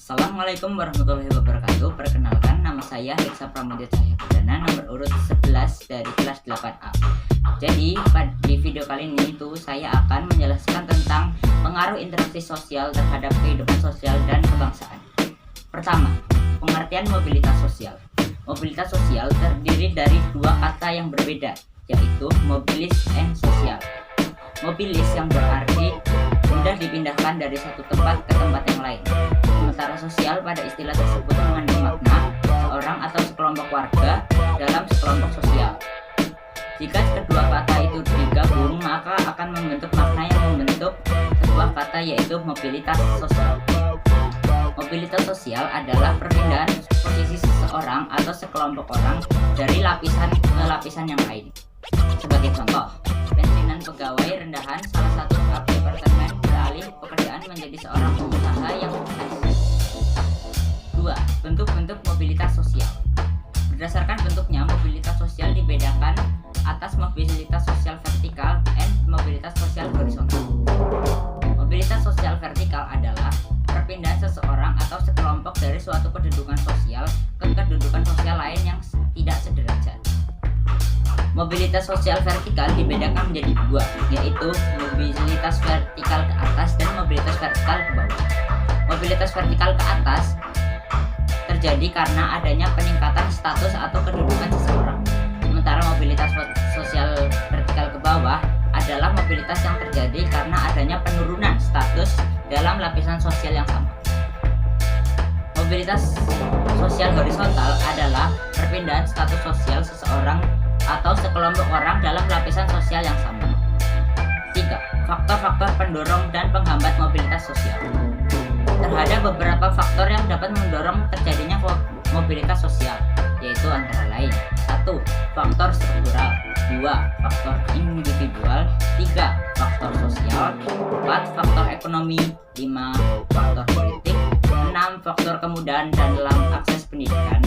Assalamualaikum warahmatullahi wabarakatuh. Perkenalkan, nama saya Heksa Pramudia Cahaya Perdana, nomor urut 11 dari kelas 8A. Jadi, di video kali ini saya akan menjelaskan tentang pengaruh interaksi sosial terhadap kehidupan sosial dan kebangsaan. Pertama, pengertian mobilitas sosial. Mobilitas sosial terdiri dari dua kata yang berbeda, yaitu mobilis dan sosial. Mobilis yang berarti mudah dipindahkan dari satu tempat ke tempat yang lain. Sementara sosial pada istilah tersebut mengandung makna seorang atau sekelompok warga dalam sekelompok sosial. Jika kedua kata itu digabung, maka akan membentuk makna yang membentuk sebuah kata, yaitu mobilitas sosial. Mobilitas sosial adalah perpindahan posisi seseorang atau sekelompok orang dari lapisan ke lapisan yang lain. Sebagai contoh, pensiunan pegawai rendahan salah satu departemen beralih pekerjaan menjadi seorang pengusaha yang sukses. 2. Bentuk-bentuk mobilitas sosial. Berdasarkan bentuknya, mobilitas sosial dibedakan atas mobilitas sosial vertikal dan mobilitas sosial horizontal. Mobilitas sosial vertikal adalah perpindahan seseorang atau sekelompok dari suatu kedudukan sosial ke kedudukan sosial lain yang tidak sederajat. Mobilitas sosial vertikal dibedakan menjadi dua, yaitu mobilitas vertikal ke atas dan mobilitas vertikal ke bawah. Mobilitas vertikal ke atas terjadi karena adanya peningkatan status atau kedudukan seseorang. Sementara mobilitas sosial vertikal ke bawah adalah mobilitas yang terjadi karena adanya penurunan status dalam lapisan sosial yang sama. Mobilitas sosial horizontal adalah perpindahan status sosial seseorang atau sekelompok orang dalam lapisan sosial yang sama. 3. Faktor-faktor pendorong dan penghambat mobilitas sosial. Terhadap beberapa faktor yang dapat mendorong terjadinya mobilitas sosial, yaitu antara lain: 1. Faktor struktural, 2. Faktor individual, 3. Faktor sosial, 4. Faktor ekonomi, 5. Faktor politik, 6. Faktor kemudahan dan dalam akses pendidikan.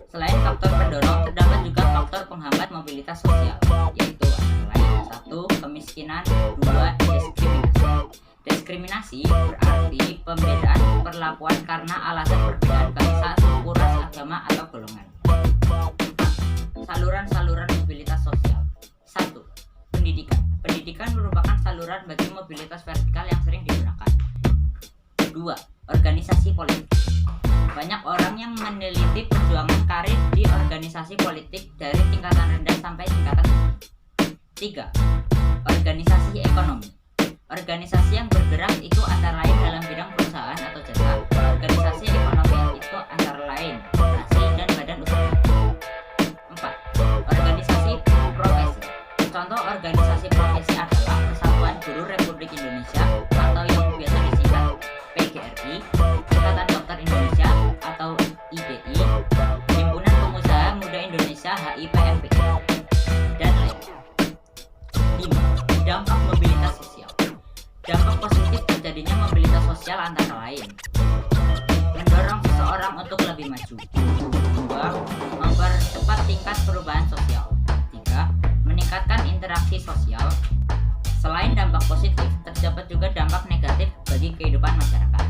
Selain faktor pendorong, terdapat juga faktor penghambat mobilitas sosial, yaitu antara lain: 1. Kemiskinan, 2. Diskriminasi. Diskriminasi berarti pembedaan perlakuan karena alasan perbedaan bangsa, suku, ras, agama, atau golongan. Saluran-saluran mobilitas sosial. 1. Pendidikan. Pendidikan merupakan saluran bagi mobilitas vertikal yang sering digunakan. 2. Organisasi politik. Banyak orang yang meneliti perjuangan karir di organisasi politik dari tingkatan rendah sampai tingkatan tinggi. 3. Organisasi ekonomi. Organisasi yang bergerak itu antara lain dalam bidang perusahaan atau jasa. Organisasi ekonomi itu antara lain koperasi dan badan usaha. 4. Organisasi profesi. Contoh organisasi profesi adalah Persatuan Guru Republik Indonesia atau yang biasa disingkat PGRI, Ikatan Dokter Indonesia atau IDI, Himpunan Pengusaha Muda Indonesia HIPMP, dan lainnya. 5. Dampak mobilitas sosial. Dampak positif terjadinya mobilitas sosial antara lain: mendorong seseorang untuk lebih maju. 2. Mempercepat tingkat perubahan sosial. 3. Meningkatkan interaksi sosial. Selain dampak positif, terdapat juga dampak negatif bagi kehidupan masyarakat.